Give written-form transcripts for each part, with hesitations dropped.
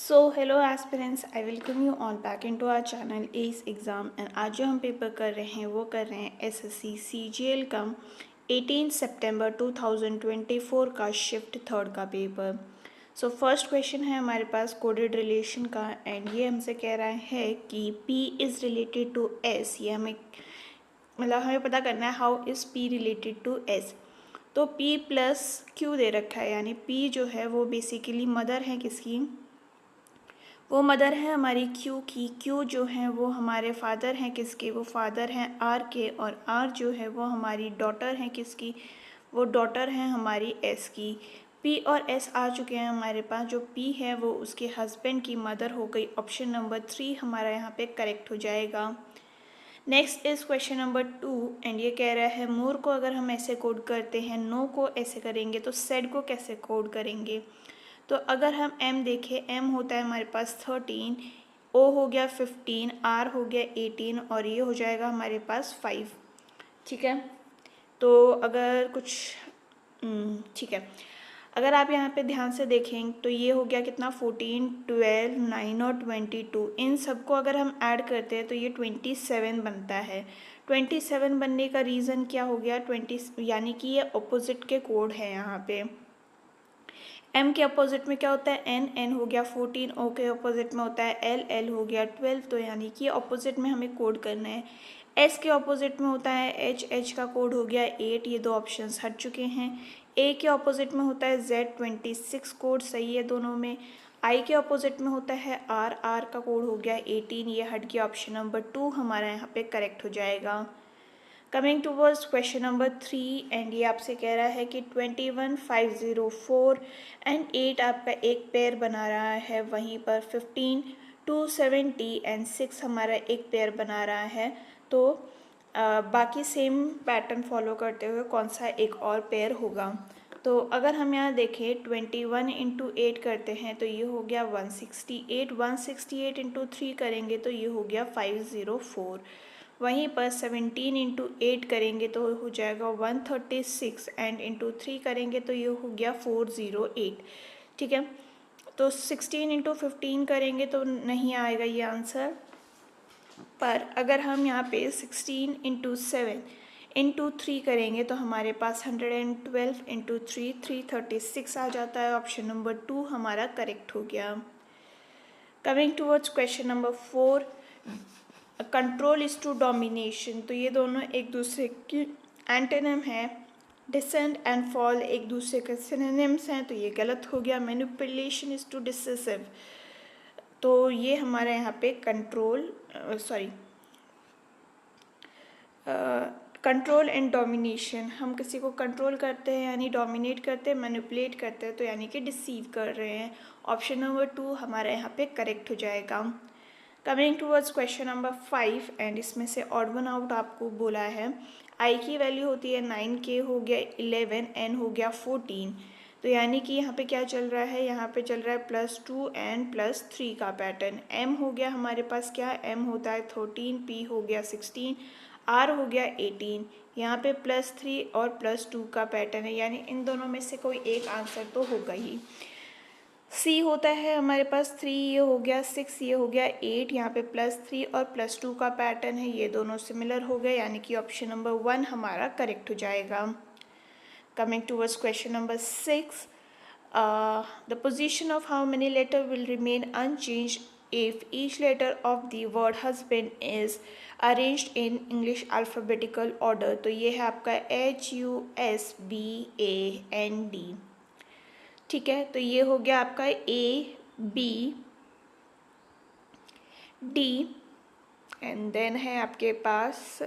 So hello aspirants, I welcome you all back into our channel S exam. एंड आज जो हम paper कर रहे हैं वो कर रहे हैं एसएससी सीजीएल कम 18 सितंबर 2024 का शिफ्ट थर्ड का पेपर। सो फर्स्ट क्वेश्चन है हमारे पास कोडेड रिलेशन का, एंड ये हमसे कह रहा है कि P is related to S। ये हमें पता करना है how is P related to S। तो P प्लस Q दे रखा है, यानी P जो है वो बेसिकली मदर है किसकी, वो मदर है हमारी क्यू की। क्यू जो है वो हमारे फादर हैं किसके, वो फादर हैं आर के। और आर जो है वो हमारी डॉटर हैं किसकी, वो डॉटर हैं हमारी एस की। पी और एस आ चुके हैं हमारे पास। जो पी है वो उसके हस्बैंड की मदर हो गई। ऑप्शन नंबर 3 हमारा यहाँ पे करेक्ट हो जाएगा। Next is question number 2, and ये कह रहा है मोर को अगर हम ऐसे कोड करते हैं, नो को ऐसे करेंगे, तो सेड को कैसे कोड करेंगे। तो अगर हम m देखें, m होता है हमारे पास 13, o हो गया 15, r हो गया 18 और ये हो जाएगा हमारे पास 5। ठीक है, तो अगर कुछ ठीक है, अगर आप यहाँ पे ध्यान से देखें तो ये हो गया कितना, 14, 12, 9 और 22। इन सबको अगर हम ऐड करते हैं तो ये 27 बनता है। 27 बनने का रीज़न क्या हो गया, 20, यानी कि ये ऑपोजिट के कोड है यहाँ पे। m के अपोजिट में क्या होता है, n हो गया 14, o के अपोजिट में होता है l हो गया 12। तो यानी कि अपोजिट में हमें कोड करना है। s के अपोजिट में होता है h का कोड हो गया 8। ये दो ऑप्शंस हट चुके हैं। a के अपोजिट में होता है z, 26 कोड सही है दोनों में। i के अपोजिट में होता है r का कोड हो गया 18। ये हट गया, ऑप्शन नंबर 2 हमारा यहाँ पे करेक्ट हो जाएगा। Coming towards question number 3, and ये आपसे कह रहा है कि 21, 504 एंड 8 आपका एक पेयर बना रहा है। वहीं पर 15, 270 एंड 6 हमारा एक पेयर बना रहा है। तो बाकी सेम पैटर्न फॉलो करते हुए कौन सा एक और पेयर होगा। तो अगर हम यहाँ देखें 21 इंटू 8 करते हैं तो ये हो गया 168, 168 इंटू 3 करेंगे तो ये हो गया 504। वहीं पर 17 इंटू 8 करेंगे तो हो जाएगा 136 एंड इंटू 3 करेंगे तो ये हो गया 408। ठीक है, तो 16 इंटू 15 करेंगे तो नहीं आएगा ये आंसर। पर अगर हम यहाँ पे 16 इंटू 7 इंटू 3 करेंगे तो हमारे पास 112 इंटू 3 336 आ जाता है। ऑप्शन नंबर 2 हमारा करेक्ट हो गया। Coming towards question number 4, control is to domination. तो ये दोनों एक दूसरे की एंटोनिम है। डिसेंड एंड फॉल एक दूसरे के सिनोनिम्स हैं, तो ये गलत हो गया। मैनिपुलेशन इज टू डिसेसिव, तो ये हमारा यहाँ पे कंट्रोल एंड डोमिनेशन, हम किसी को कंट्रोल करते हैं यानी डोमिनेट करते हैं, मैनिपुलेट करते हैं तो यानी कि डिसीव कर रहे हैं। ऑप्शन नंबर 2 हमारा यहाँ पे करेक्ट हो जाएगा। Coming towards question number 5, and इसमें से ऑड वन आउट आपको बोला है। आई की वैल्यू होती है 9, के हो गया 11, एन हो गया 14। तो यानी कि यहाँ पे क्या चल रहा है, यहाँ पे चल रहा है +2 एंड +3 का पैटर्न। m हो गया हमारे पास क्या, m होता है 13, p हो गया 16, r हो गया 18। यहाँ पे +3 और +2 का पैटर्न है, यानी इन दोनों में से कोई एक आंसर तो होगा ही। c होता है हमारे पास 3, ये हो गया 6, ये हो गया 8। यहाँ पे +3 और +2 का पैटर्न है, ये दोनों सिमिलर हो गए, यानी कि ऑप्शन नंबर 1 हमारा करेक्ट हो जाएगा। Coming towards question number 6, the position of how many letter will remain unchanged if each letter of the word husband is arranged in English alphabetical order। तो ये है आपका HUSBAND। ठीक है, तो ये हो गया आपका ABD, एंड देन है आपके पास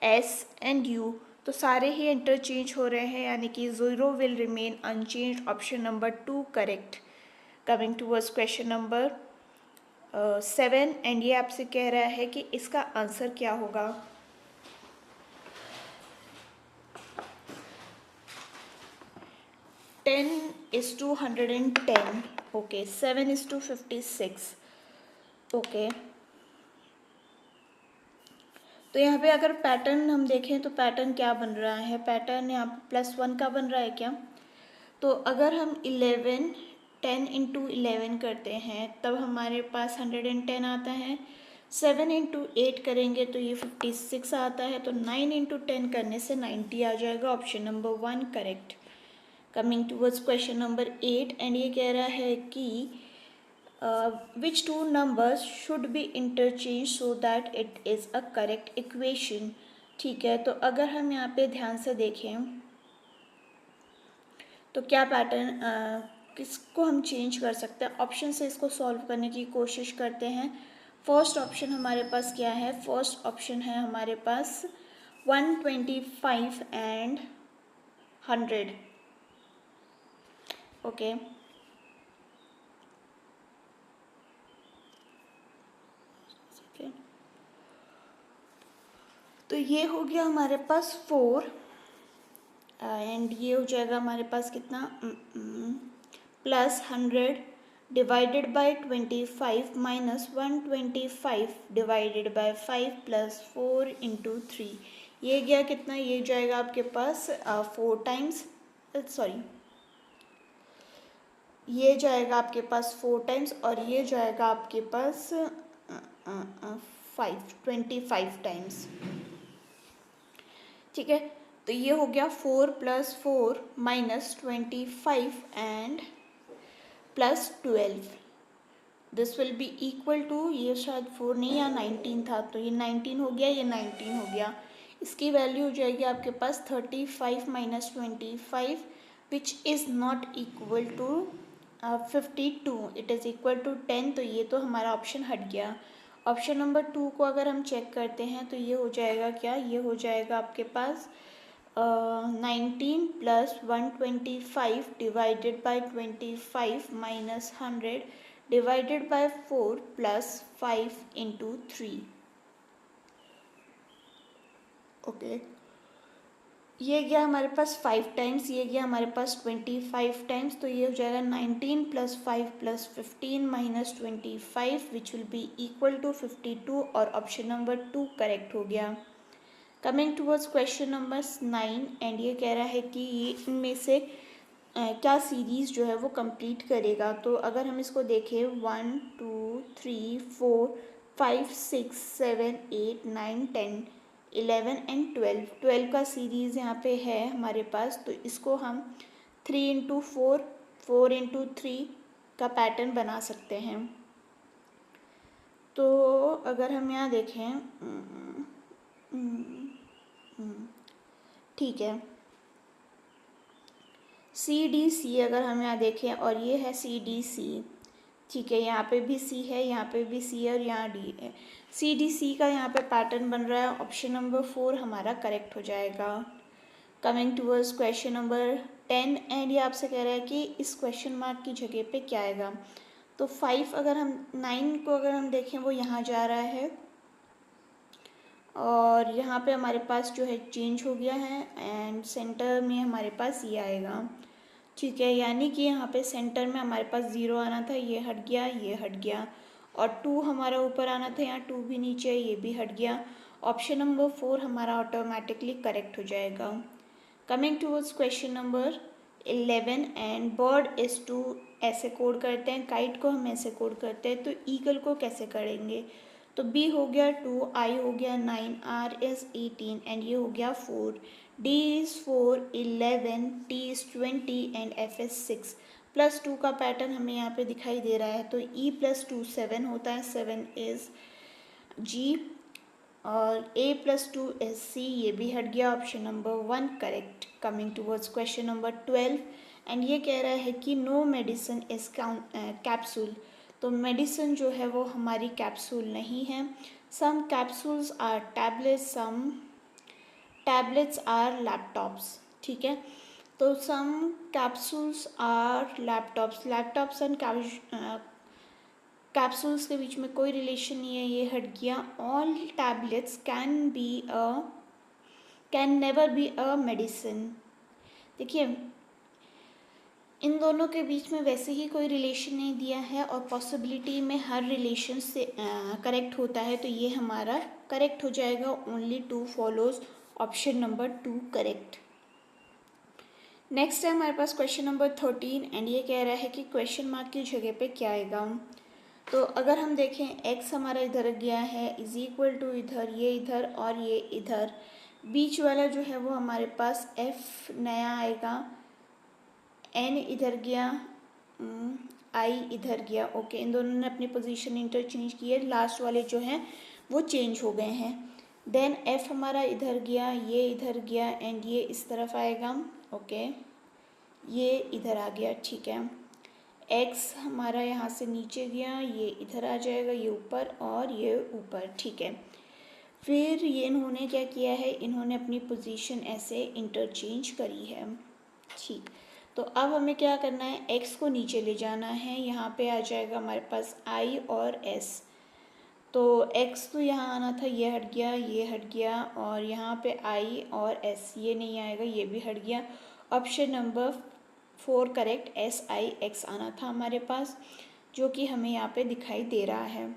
HNS एंड U। तो सारे ही इंटरचेंज हो रहे हैं, यानी कि 0 will remain unchange. Option number 2 correct. Coming towards question number 7, and ये आपसे कह रहा है कि इसका आंसर क्या होगा। Ten is to 110, okay. 7 is to 56, okay. तो यहाँ पे अगर पैटर्न हम देखें तो पैटर्न क्या बन रहा है, पैटर्न यहाँ पे +1 का बन रहा है क्या, तो अगर हम 10 इंटू 11 करते हैं तब हमारे पास 110 आता है। 7 इंटू 8 करेंगे तो ये 56 आता है। तो 9 इंटू 10 करने से 90 आ जाएगा। Option number 1 correct. Coming towards question number 8 and ये कह रहा है कि which two numbers should be interchange so that it is a correct equation. ठीक है, तो अगर हम यहाँ पे ध्यान से देखें तो क्या पैटर्न किसको हम चेंज कर सकते हैं। ऑप्शन से इसको सॉल्व करने की कोशिश करते हैं। फर्स्ट ऑप्शन हमारे पास क्या है। फर्स्ट ऑप्शन है हमारे पास 125 एंड 100। ओके, तो ये हो गया हमारे पास 4 एंड ये हो जाएगा हमारे पास कितना plus 100 divided by 25 minus 125 divided by 5 plus 4 into 3। ये गया कितना, ये जाएगा आपके पास 4 टाइम्स, सॉरी ये जाएगा आपके पास 4 टाइम्स और ये जाएगा आपके पास 25 टाइम्स। ठीक है, तो ये हो गया 4 plus 4 minus 25 and plus 12। This will be equal to, ये शायद 4 नहीं या 19 था, तो ये 19 हो गया, ये 19 हो गया। इसकी वैल्यू हो जाएगी आपके पास 35 minus 25 which is not equal to 52, it is equal to 10। तो ये तो हमारा ऑप्शन हट गया। ऑप्शन नंबर 2 को अगर हम चेक करते हैं तो ये हो जाएगा क्या, ये हो जाएगा आपके पास 19 plus 125 divided by 25 minus 100 divided by 4 plus 5 into 3। Okay, ये गया हमारे पास 5 टाइम्स, ये गया हमारे पास 25 टाइम्स। तो ये हो जाएगा 19 plus 5 plus 15 minus 25 which will be equal to 52 और ऑप्शन नंबर 2 करेक्ट हो गया। Coming towards question number 9 and ये कह रहा है कि ये इनमें से क्या सीरीज़ जो है वो कंप्लीट करेगा। तो अगर हम इसको देखें 1 2 3 4 5 6 7 8 9 10 11 एंड 12 का सीरीज़ यहाँ पे है हमारे पास। तो इसको हम 3 इंटू 4 4 इंटू 3 का पैटर्न बना सकते हैं। तो अगर हम यहाँ देखें ठीक है, CDC अगर हम यहाँ देखें और ये है CDC। ठीक है, यहाँ पे भी C है, यहाँ पे भी C है और यहाँ D है। CDC का यहाँ पे पैटर्न बन रहा है। ऑप्शन नंबर 4 हमारा करेक्ट हो जाएगा। Coming towards question number 10 and ये आपसे कह रहा है कि इस क्वेश्चन मार्क की जगह पे क्या आएगा। तो 5 अगर हम 9 को अगर हम देखें वो यहाँ जा रहा है और यहाँ पे हमारे पास जो है चेंज हो गया है एंड सेंटर में हमारे पास ये आएगा। ठीक है, यानी कि यहाँ पे सेंटर में हमारे पास 0 आना था, ये हट गया, ये हट गया और 2 हमारा ऊपर आना था, यहाँ 2 भी नीचे है, ये भी हट गया। ऑप्शन नंबर 4 हमारा ऑटोमेटिकली करेक्ट हो जाएगा। Coming towards question number 11 and bird is to ऐसे कोड करते हैं, काइट को हम ऐसे कोड करते हैं, तो ईगल को कैसे करेंगे। तो B हो गया 2, I हो गया 9, R इज़ 18 एंड ये हो गया 4, D is 4, 11, T is 20 and F is 6। Plus 2 का पैटर्न हमें यहाँ पे दिखाई दे रहा है। तो E प्लस 2 7 होता है, 7 इज़ G और A प्लस 2 इज़ C, ये भी हट गया। Option number 1 correct. Coming towards question number 12 and ये कह रहा है कि नो मेडिसिन इज़ कैप्सूल। तो मेडिसिन जो है वो हमारी कैप्सूल नहीं है। Some capsules are tablets, some tablets are laptops. ठीक है, तो some capsules are laptops, laptops and capsules के बीच में कोई रिलेशन नहीं है, ये हट गया। All tablets can never be a medicine. देखिए, इन दोनों के बीच में वैसे ही कोई रिलेशन नहीं दिया है और पॉसिबिलिटी में हर रिलेशन से करेक्ट होता है, तो ये हमारा करेक्ट हो जाएगा। Only 2 follows, option number 2 correct. Next है हमारे पास क्वेश्चन नंबर 13 एंड ये कह रहा है कि क्वेश्चन मार्क की जगह पे क्या आएगा। तो अगर हम देखें x हमारा इधर गया है इज इक्वल टू इधर, ये इधर और ये इधर, बीच वाला जो है वो हमारे पास f नया आएगा, n इधर गया, i इधर गया। ओके, इन दोनों ने अपनी पोजीशन इंटरचेंज की है, लास्ट वाले जो हैं वो चेंज हो गए हैं। देन f हमारा इधर गया, ये इधर गया एंड ये इस तरफ आएगा। ओके, ये इधर आ गया, ठीक है। x हमारा यहाँ से नीचे गया, ये इधर आ जाएगा, ये ऊपर और ये ऊपर, ठीक है। फिर ये इन्होंने क्या किया है, इन्होंने अपनी पोजीशन ऐसे इंटरचेंज करी है, ठीक। तो अब हमें क्या करना है, x को नीचे ले जाना है, यहाँ पे आ जाएगा हमारे पास i और s। तो x तो यहाँ आना था, ये हट गया, ये हट गया, और यहाँ पे i और s ये नहीं आएगा, ये भी हट गया। ऑप्शन नंबर 4 करेक्ट, SIX आना था हमारे पास, जो कि हमें यहाँ पे दिखाई दे रहा है।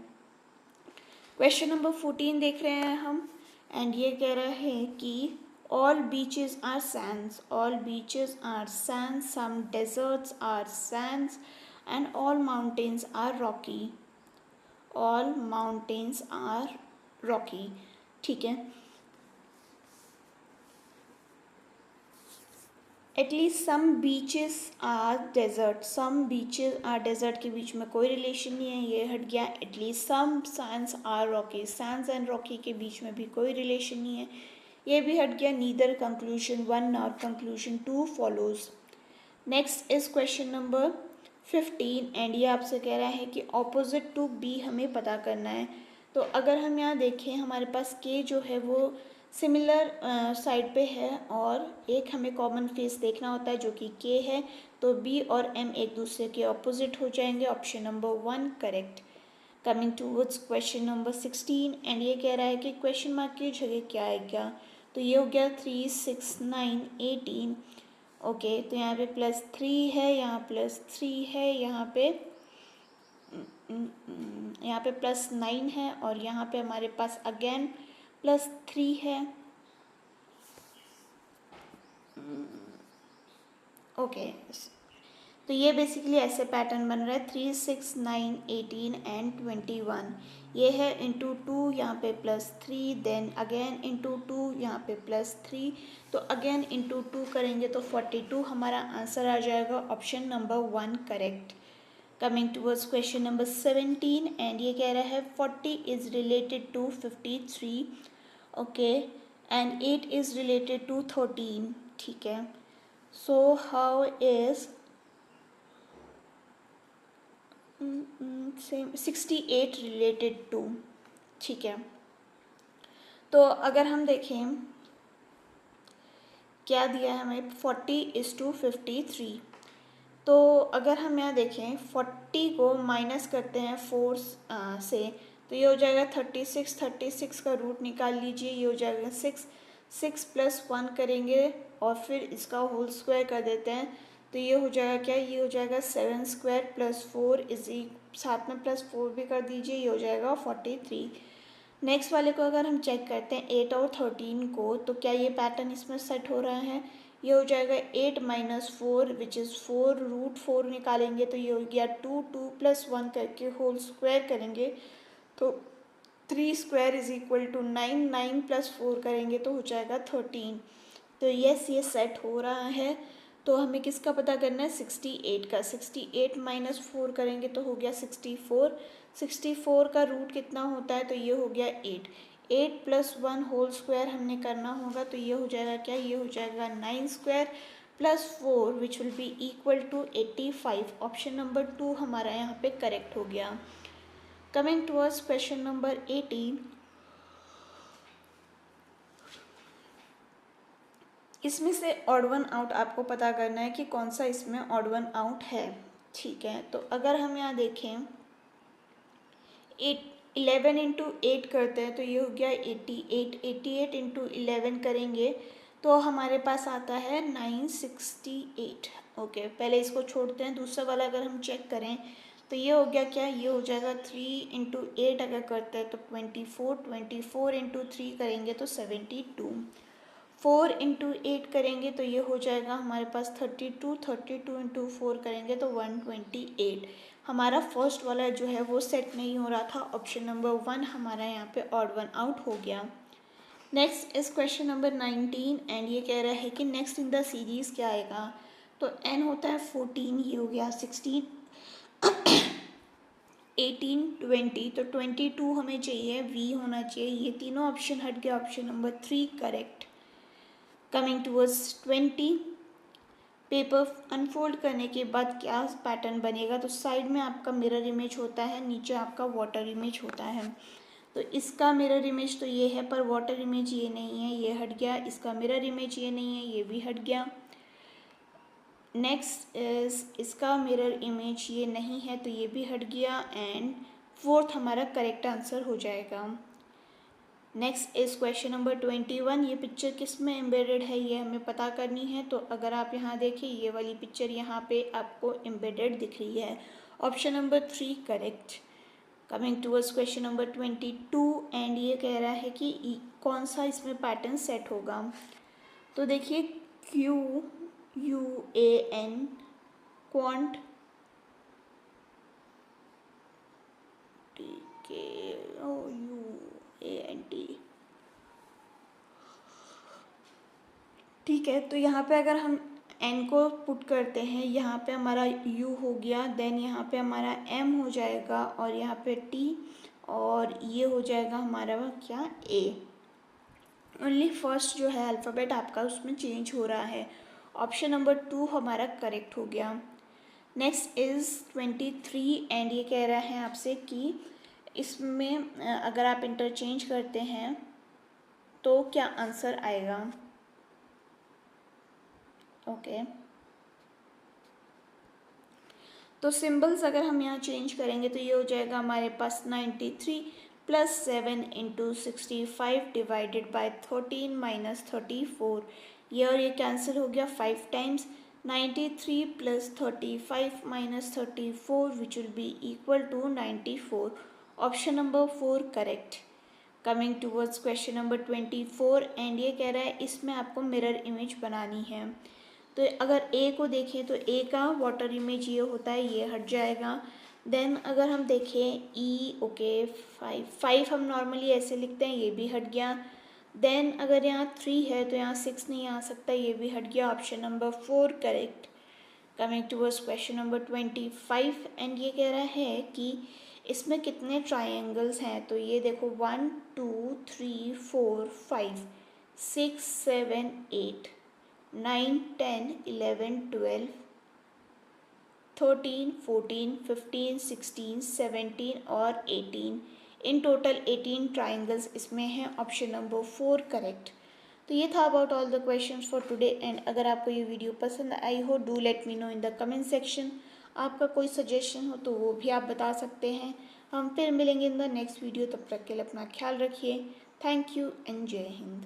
क्वेश्चन नंबर 14 देख रहे हैं हम एंड ये कह रहा है कि all beaches are sands, all beaches are sands, some deserts are sands and all mountains are rocky, all mountains are rocky, ठीक है। At least some beaches are desert, some beaches are desert के बीच में कोई रिलेशन नहीं है, ये हट गया। At least some sands are rocky, sands and rocky के बीच में भी कोई रिलेशन नहीं है, ये भी हट गया। नीदर कंक्लूजन 1 और conclusion 2 follows. Next is question number 15 and ये आपसे कह रहा है कि ऑपोजिट टू बी हमें पता करना है। तो अगर हम यहाँ देखें, हमारे पास के जो है वो सिमिलर साइड पे है और एक हमें कॉमन फेस देखना होता है जो कि के है, तो बी और एम एक दूसरे के ऑपोजिट हो जाएंगे। Option number 1 correct. Coming towards question number 16 and ये कह रहा है कि क्वेश्चन मार्क की जगह क्या आएगा। तो ये हो गया 3, 6, 9, 18। ओके, तो यहाँ पे +3 है, यहाँ +3 है, यहाँ पे +9 है और यहाँ पे हमारे पास अगेन +3 है। ओके, तो ये बेसिकली ऐसे पैटर्न बन रहा है 3, 6, 9, 18 एंड 21। ये है इंटू 2, यहाँ पे +3, देन अगेन इंटू 2, यहाँ पे +3, तो अगेन इंटू 2 करेंगे तो 42 हमारा आंसर आ जाएगा। Option number 1 correct. Coming towards question number 17 and ये कह रहा है 40 is related to 53, okay, and 8 is related to 13, ठीक है। So how is 68 related to, ठीक है। तो अगर हम देखें क्या दिया है हमें, 40:53। तो अगर हम यहाँ देखें 40 को माइनस करते हैं 4 से, तो ये हो जाएगा 36। 36 का रूट निकाल लीजिए, ये हो जाएगा 6। 6 + 1 करेंगे और फिर इसका होल स्क्वायर कर देते हैं, तो ये हो जाएगा क्या, ये हो जाएगा 7² + 4 इज, साथ में +4 भी कर दीजिए, ये हो जाएगा 43। नेक्स्ट वाले को अगर हम चेक करते हैं 8 और 13 को, तो क्या ये पैटर्न इसमें सेट हो रहा है। ये हो जाएगा 8 - 4 विच इज़ 4, √4 निकालेंगे तो ये हो गया 2। 2 + 1 करके होल स्क्वायर करेंगे तो 3² = 9। 9 + 4 करेंगे तो हो जाएगा 13। तो यस, ये सेट हो रहा है। तो हमें किसका पता करना है, 68 का। 68 - 4 करेंगे तो हो गया 64। 64 का रूट कितना होता है, तो ये हो गया 8। 8 + 1 होल स्क्वायर हमने करना होगा, तो ये हो जाएगा क्या, ये हो जाएगा 9² + 4 which will be equal to 85। Option number 2 हमारा यहाँ पे करेक्ट हो गया। कमिंग टूवर्ड्स क्वेश्चन नंबर 18, इसमें से ऑड वन आउट आपको पता करना है कि कौन सा इसमें ऑड वन आउट है, ठीक है। तो अगर हम यहाँ देखें 11 × 8 करते हैं तो ये हो गया 88। 88 × 11 करेंगे तो हमारे पास आता है 968। ओके, पहले इसको छोड़ते हैं, दूसरा वाला अगर हम चेक करें तो ये हो गया क्या, ये हो जाएगा 3 × 8 अगर करते हैं तो 24। 24 × 3 करेंगे तो 72। 4 इंटू 8 करेंगे तो ये हो जाएगा हमारे पास 32, 32 इंटू 4 करेंगे तो 128। हमारा फर्स्ट वाला जो है वो सेट नहीं हो रहा था, ऑप्शन नंबर 1 हमारा यहाँ पे ऑड वन आउट हो गया। Next is question number 19 and ये कह रहा है कि नेक्स्ट इन द सीरीज़ क्या आएगा। तो n होता है 14, ये हो गया 16, 18, 20, तो 22 हमें चाहिए, v होना चाहिए। ये तीनों ऑप्शन हट गया, option number 3 correct. Coming towards 20, paper unfold करने के बाद क्या पैटर्न बनेगा। तो साइड में आपका मिरर इमेज होता है, नीचे आपका वाटर इमेज होता है। तो इसका मिरर इमेज तो ये है, पर वाटर इमेज ये नहीं है, ये हट गया। इसका मिरर इमेज ये नहीं है, ये भी हट गया। नेक्स्ट इज इसका मिरर इमेज ये नहीं है, तो ये भी हट गया। एंड फोर्थ हमारा करेक्ट आंसर हो जाएगा। नेक्स्ट इज क्वेश्चन नंबर 21, ये पिक्चर किस में एम्बेडेड है ये हमें पता करनी है। तो अगर आप यहाँ देखें, ये वाली पिक्चर यहाँ पे आपको एम्बेडेड दिख रही है, option number 3 correct. Coming towards question number 22 and ये कह रहा है कि कौन सा इसमें पैटर्न सेट होगा। तो देखिए QUAN क्वांट TKUANT, ठीक है। तो यहाँ पे अगर हम n को पुट करते हैं, यहाँ पे हमारा u हो गया, देन यहाँ पे हमारा m हो जाएगा, और यहाँ पे t, और ये हो जाएगा हमारा क्या a। ओनली फर्स्ट जो है अल्फ़ाबेट आपका उसमें चेंज हो रहा है, ऑप्शन नंबर 2 हमारा करेक्ट हो गया। नेक्स्ट इज़ 23 एंड ये कह रहा है आपसे कि इसमें अगर आप इंटरचेंज करते हैं तो क्या आंसर आएगा। ओके, तो सिंबल्स अगर हम यहाँ चेंज करेंगे तो ये हो जाएगा हमारे पास 93 plus 7 into 65 divided by 13 minus 34। ये और ये कैंसिल हो गया 5 times. 93 plus 35 minus 34 which will be equal to 94, option number 4 correct. Coming towards question number 24 and ये कह रहा है इसमें आपको मिरर इमेज बनानी है। तो अगर ए को देखें तो ए का वाटर इमेज ये होता है, ये हट जाएगा। देन अगर हम देखें ई, ओके 5 हम नॉर्मली ऐसे लिखते हैं, ये भी हट गया। देन अगर यहाँ 3 है तो यहाँ 6 नहीं आ सकता, ये भी हट गया, option number 4 correct. Coming towards question number 25 and ये कह रहा है कि इसमें कितने ट्राइंगल्स हैं। तो ये देखो 1 2 3 4 5 6 7 8 9 10 11 12 13 14 15 16 17 और 18, इन टोटल 18 ट्राइंगल्स इसमें हैं, ऑप्शन नंबर 4 करेक्ट। तो ये था about all the questions for today. And अगर आपको ये वीडियो पसंद आई हो, do let me know in the comment section. आपका कोई सजेशन हो तो वो भी आप बता सकते हैं। हम फिर मिलेंगे इन द नेक्स्ट वीडियो, तब तक के लिए अपना ख्याल रखिए। थैंक यू एंड जय हिंद।